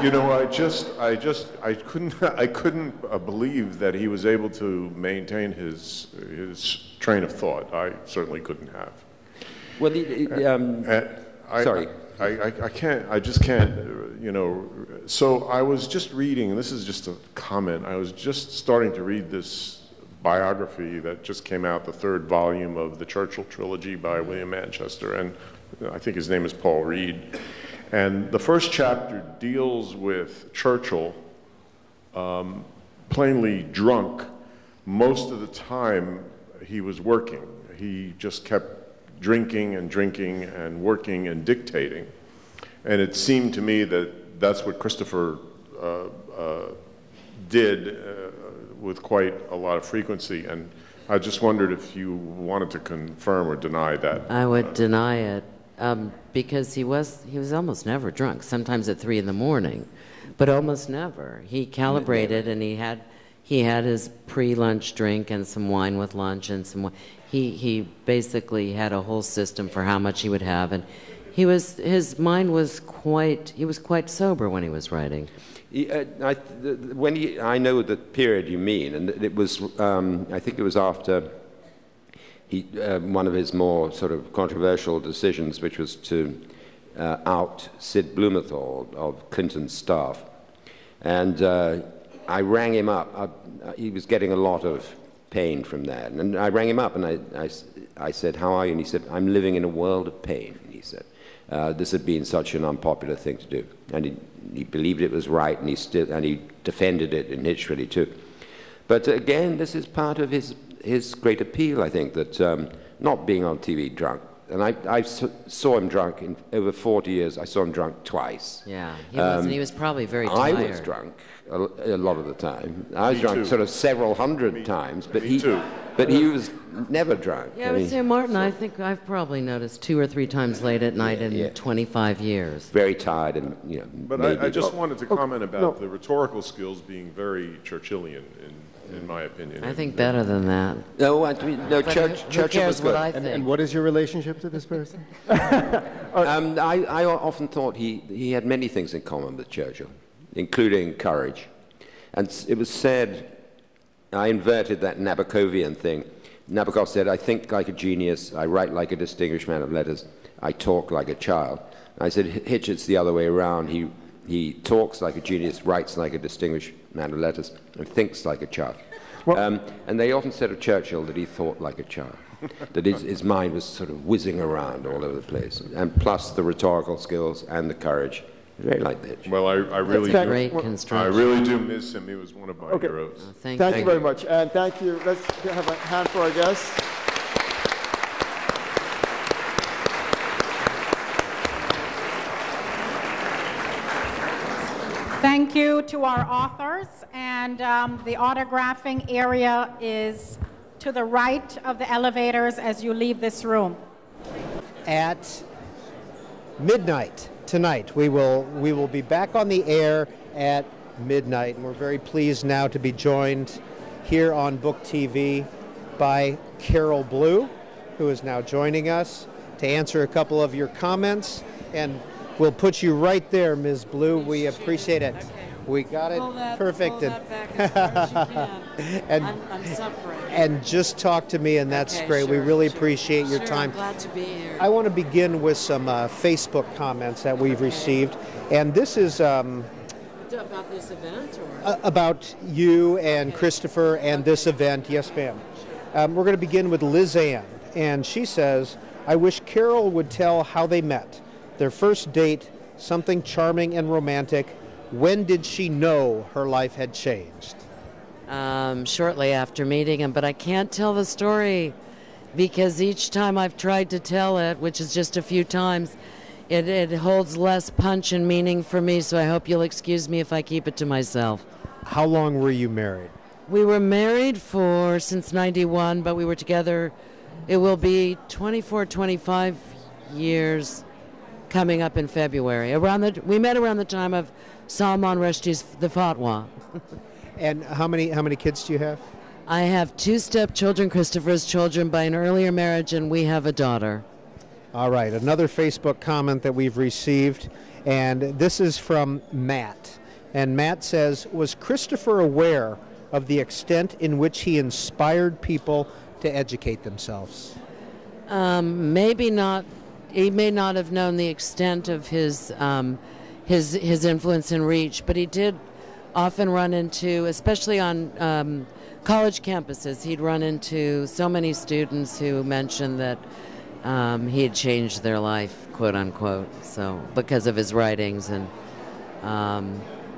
you know, I couldn't believe that he was able to maintain his train of thought. I certainly couldn't have. Well, sorry. I just can't, you know. So I was just reading, and this is just a comment, I was just starting to read this biography that just came out, the third volume of the Churchill trilogy by William Manchester, and I think his name is Paul Reed. And the first chapter deals with Churchill plainly drunk. Most of the time he was working. He just kept drinking and drinking and working and dictating. And it seemed to me that that's what Christopher did with quite a lot of frequency. And I just wondered if you wanted to confirm or deny that. I would deny it because he was almost never drunk, sometimes at 3 in the morning, but almost never. He calibrated and he had his pre-lunch drink and some wine with lunch and some. He basically had a whole system for how much he would have, and his mind was quite sober when he was writing. I know the period you mean, and it was I think it was after one of his more sort of controversial decisions, which was to out Sid Blumenthal of Clinton's staff, and I rang him up. He was getting a lot of pain from that, and I rang him up and I said, "How are you?" And he said, "I'm living in a world of pain." He said, "This had been such an unpopular thing to do," and he believed it was right, and he defended it in Hitchens too. But again, this is part of his great appeal, I think, that not being on TV drunk. And I saw him drunk in over 40 years. I saw him drunk twice. Yeah, he was probably very tired. I was drunk a lot of the time. I was Me drunk too. sort of several hundred times, but Me too. he was never drunk. Yeah, I would say, Martin, I think I've probably noticed 2 or 3 times late at night in 25 years. Very tired, and you know. But I just wanted to comment about the rhetorical skills being very Churchillian, in my opinion. I think better than that. No, I mean, no. But Churchill who cares was good. what I think? And what is your relationship to this person? I often thought he had many things in common with Churchill, including courage. And it was said, I inverted that Nabokovian thing. Nabokov said, "I think like a genius, I write like a distinguished man of letters, I talk like a child." I said, Hitchens the other way around. He talks like a genius, writes like a distinguished man of letters, and thinks like a child. Well, and they often said of Churchill that he thought like a child, that his mind was sort of whizzing around all over the place, and plus the rhetorical skills and the courage. Very like that. Well, I really That's do. Great I construction. really do miss him. He was one of my heroes. Thank Thank you. you very much, and thank you. Let's have a hand for our guests. Thank you to our authors, and the autographing area is to the right of the elevators as you leave this room. At midnight tonight. We will be back on the air at midnight, and we're very pleased now to be joined here on Book TV by Carol Blue, who is now joining us to answer a couple of your comments, and we'll put you right there, Ms. Blue. We appreciate it. We got it perfect. Pull that back as far as you can. And I'm suffering. and just talk to me, and that's Okay, great. We sure, really sure. appreciate your Sure, time. I'm glad to be here. I want to begin with some Facebook comments that we've received, and this is About this event, or? about you and Christopher and this event. Yes, ma'am. We're going to begin with Liz Ann, and she says, "I wish Carol would tell how they met, their first date, something charming and romantic. When did she know her life had changed?" Shortly after meeting him, but I can't tell the story because each time I've tried to tell it, which is just a few times, it holds less punch and meaning for me, so I hope you'll excuse me if I keep it to myself. How long were you married? We were married since 91, but we were together. It will be 24, 25 years coming up in February. We met around the time of Salman Rushdie's The Fatwa. And how many kids do you have? I have 2 stepchildren, Christopher's children by an earlier marriage, and we have a daughter. All right, another Facebook comment that we've received, and this is from Matt. And Matt says, was Christopher aware of the extent in which he inspired people to educate themselves? Maybe not. He may not have known the extent of his influence and reach, but he did often run into, especially on college campuses, he'd run into so many students who mentioned that he had changed their life, quote unquote, so because of his writings. And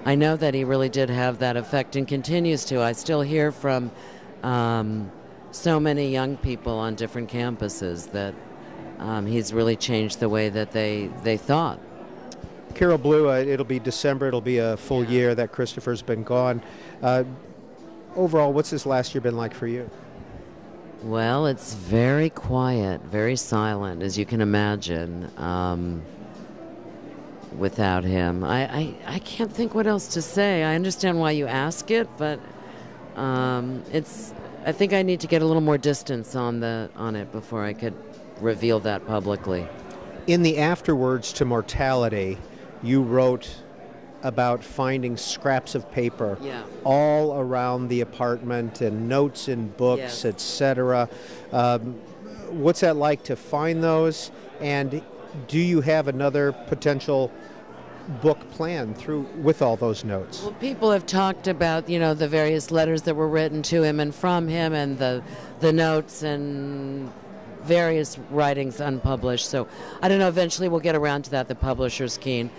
I know that he really did have that effect and continues to. I still hear from so many young people on different campuses that he's really changed the way that they thought. Carol Blue, it'll be December, it'll be a full year that Christopher's been gone. Overall, what's this last year been like for you? Well, it's very quiet, very silent, as you can imagine, without him. I can't think what else to say. I understand why you ask it, but I think I need to get a little more distance on it before I could reveal that publicly. In the afterwords to Mortality, you wrote about finding scraps of paper all around the apartment and notes in books, etc. What's that like to find those? And do you have another potential book planned with all those notes? Well, people have talked about, the various letters that were written to him and from him, and the notes and various writings unpublished. So I don't know, eventually we'll get around to that. The publisher's keen.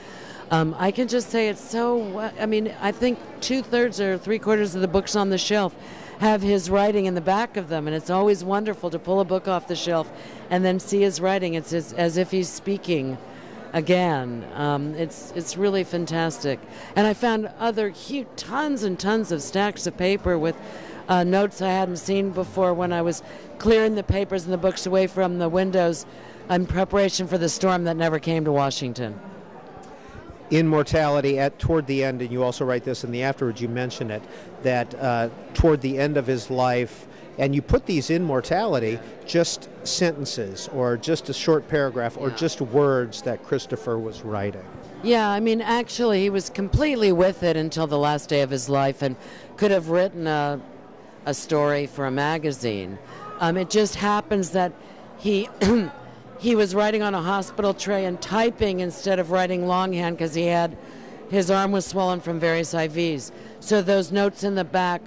I can just say it's so, I think 2/3 or 3/4 of the books on the shelf have his writing in the back of them, and it's always wonderful to pull a book off the shelf and then see his writing. It's as if he's speaking again. It's really fantastic. And I found tons and tons of stacks of paper with notes I hadn't seen before when I was clearing the papers and the books away from the windows in preparation for the storm that never came to Washington. In Mortality, toward the end, and you also write this in the afterwards, you mention it, that toward the end of his life, and you put these in Mortality, just sentences or just a short paragraph or just words that Christopher was writing. Yeah, actually he was completely with it until the last day of his life and could have written a story for a magazine. It just happens that he he was writing on a hospital tray and typing instead of writing longhand because his arm was swollen from various IVs. So those notes in the back,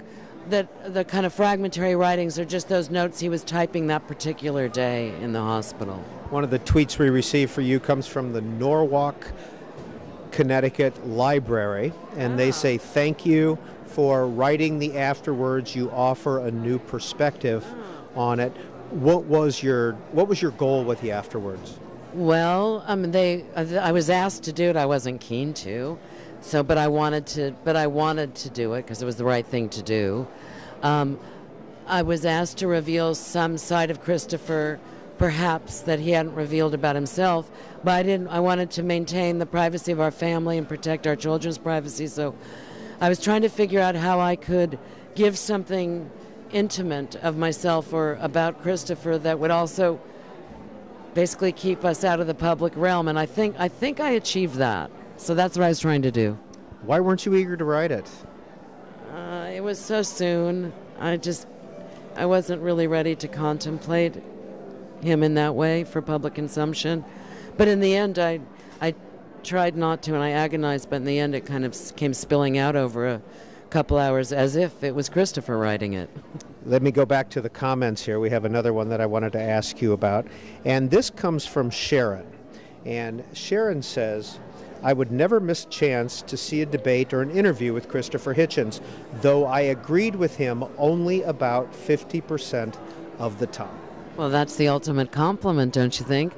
the kind of fragmentary writings are just those notes he was typing that particular day in the hospital. One of the tweets we received for you comes from the Norwalk, Connecticut Library, and they say, thank you for writing the afterwards. You offer a new perspective on it. What was your goal with the afterwards? Well, I was asked to do it. I wasn't keen to, but I wanted to do it because it was the right thing to do. I was asked to reveal some side of Christopher, perhaps that he hadn't revealed about himself, but I didn't. I wanted to maintain the privacy of our family and protect our children's privacy. So, I was trying to figure out how I could give something intimate of myself or about Christopher that would also basically keep us out of the public realm, and I think I achieved that. So that's what I was trying to do. Why weren't you eager to write it? It was so soon. I wasn't really ready to contemplate him in that way for public consumption. But in the end, I tried not to, and I agonized, but in the end it kind of came spilling out over a couple hours as if it was Christopher writing it. Let me go back to the comments here. We have another one that I wanted to ask you about, and this comes from Sharon. And Sharon says, I would never miss a chance to see a debate or an interview with Christopher Hitchens, though I agreed with him only about 50% of the time. Well, that's the ultimate compliment, don't you think?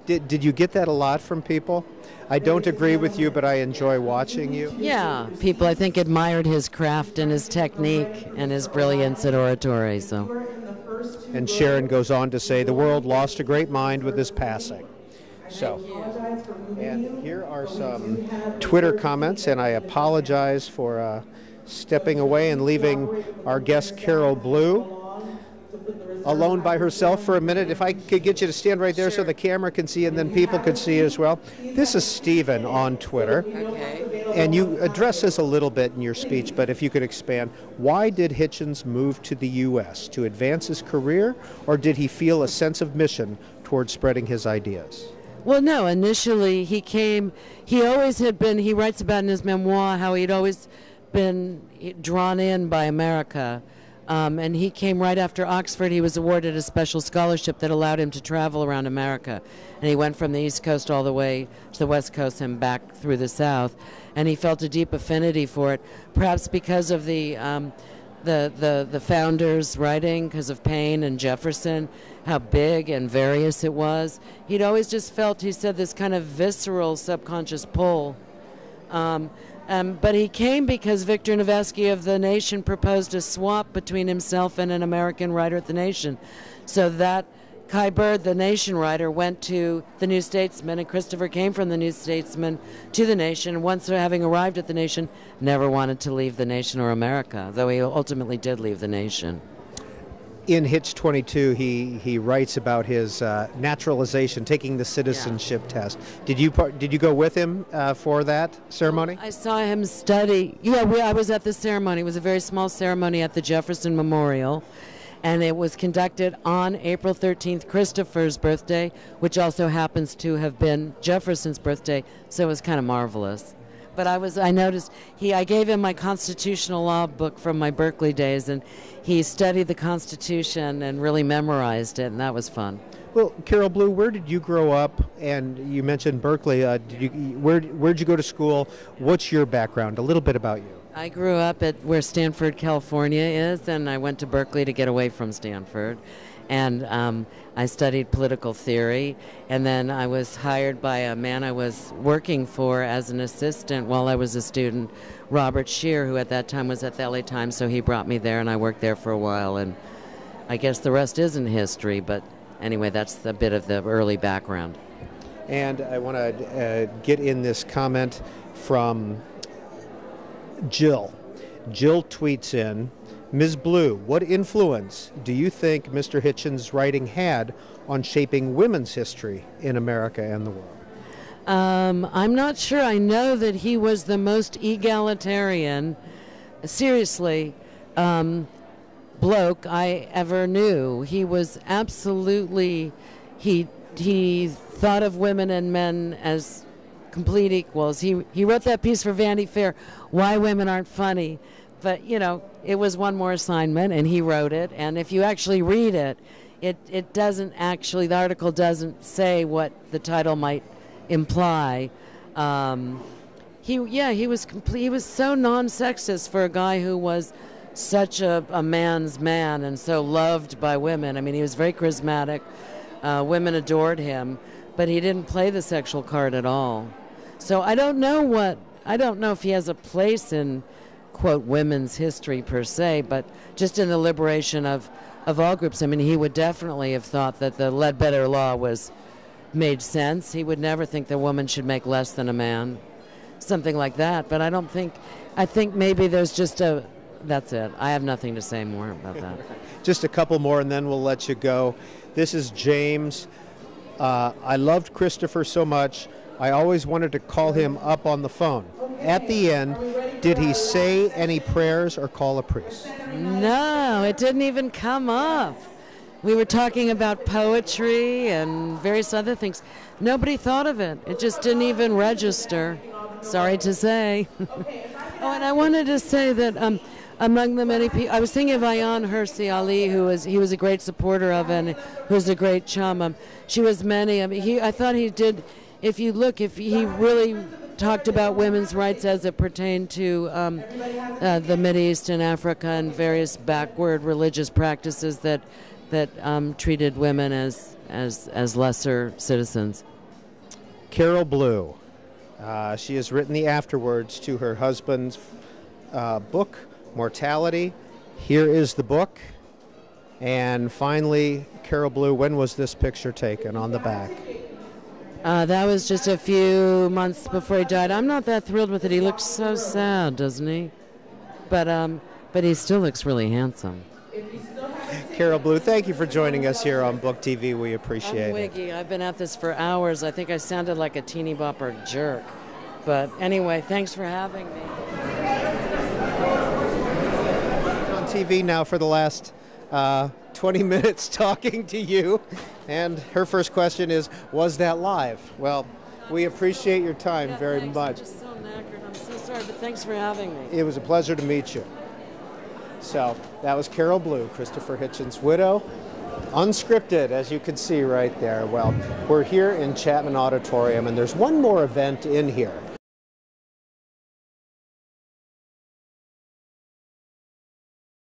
Did you get that a lot from people? I don't agree with you, but I enjoy watching you. Yeah, people I think admired his craft and his technique and his brilliance at oratory. So. And Sharon goes on to say, the world lost a great mind with his passing. So, and here are some Twitter comments, and I apologize for stepping away and leaving our guest Carol Blue alone by herself for a minute. If I could get you to stand right there so the camera can see and then people could see as well. This is Stephen on Twitter. Okay. And you address this a little bit in your speech, but if you could expand, why did Hitchens move to the U.S.? To advance his career, or did he feel a sense of mission towards spreading his ideas? Well, no, initially he came, he always had been, he writes about in his memoir how he'd always been drawn in by America. And he came right after Oxford. He was awarded a special scholarship that allowed him to travel around America. And he went from the East Coast all the way to the West Coast and back through the South. And he felt a deep affinity for it, perhaps because of the founders' writing, because of Paine and Jefferson, how big and various it was. He'd always just felt, he said, this kind of visceral subconscious pull. But he came because Victor Noveski of The Nation proposed a swap between himself and an American writer at The Nation. So that Kai Bird, the Nation writer, went to the New Statesman, and Christopher came from the New Statesman to the Nation. Once having arrived at the Nation, never wanted to leave the Nation or America, though he ultimately did leave the Nation. In Hitch 22, he writes about his naturalization, taking the citizenship test. Did you go with him for that ceremony? I saw him study. Yeah, I was at the ceremony. It was a very small ceremony at the Jefferson Memorial, and it was conducted on April 13th, Christopher's birthday, which also happens to have been Jefferson's birthday, so it was kind of marvelous. But I noticed I gave him my constitutional law book from my Berkeley days, and he studied the Constitution and really memorized it, and that was fun. Well, Carol Blue, where did you grow up? And you mentioned Berkeley. Where'd you go to school? What's your background? A little bit about you. I grew up at where Stanford, California is, and I went to Berkeley to get away from Stanford. And I studied political theory, and then I was hired by a man I was working for as an assistant while I was a student, Robert Scheer, who at that time was at the LA Times, so he brought me there, and I worked there for a while, and I guess the rest isn't history, but anyway, that's a bit of the early background. And I want to get in this comment from Jill. Jill tweets in, Ms. Blue, what influence do you think Mr. Hitchens' writing had on shaping women's history in America and the world? I'm not sure. I know that he was the most egalitarian, seriously, bloke I ever knew. He was absolutely, he thought of women and men as complete equals. He wrote that piece for Vanity Fair, Why Women Aren't Funny. But, you know, it was one more assignment, and he wrote it. And if you actually read it, it doesn't actually, the article doesn't say what the title might imply. He was complete. He was so non-sexist for a guy who was such a man's man and so loved by women. I mean, he was very charismatic. Women adored him, but he didn't play the sexual card at all. So I don't know if he has a place in, quote, women's history per se, but just in the liberation of all groups. I mean, he would definitely have thought that the Ledbetter Law made sense. He would never think the woman should make less than a man, something like that. But I think maybe there's just that's it. I have nothing to say more about that. Just a couple more and then we'll let you go. This is James. I loved Christopher so much. I always wanted to call him up on the phone. At the end, did he say any prayers or call a priest? No, it didn't even come up. We were talking about poetry and various other things. Nobody thought of it. It just didn't even register. Sorry to say. Oh, and I wanted to say that among the many people, I was thinking of Ayan Hirsi Ali, he was a great supporter of and who was a great chum. She was many. I mean, I thought he did. If he really talked about women's rights as it pertained to the Mideast and Africa and various backward religious practices that treated women as as lesser citizens. Carol Blue. She has written the afterwords to her husband's book, Mortality. Here is the book. And finally, Carol Blue, when was this picture taken on the back? That was just a few months before he died. I'm not that thrilled with it. He looks so sad, doesn't he? But he still looks really handsome. Carol Blue, thank you for joining us here on Book TV. We appreciate I'm wiggy. I've been at this for hours. I think I sounded like a teeny bopper jerk. But anyway, thanks for having me. On TV now for the last 20 minutes talking to you. And her first question is, was that live? Well, we appreciate your time very much. I'm just so knackered. I'm so sorry, but thanks for having me. It was a pleasure to meet you. So that was Carol Blue, Christopher Hitchens' widow. Unscripted, as you can see right there. Well, we're here in Chapman Auditorium, and there's one more event in here.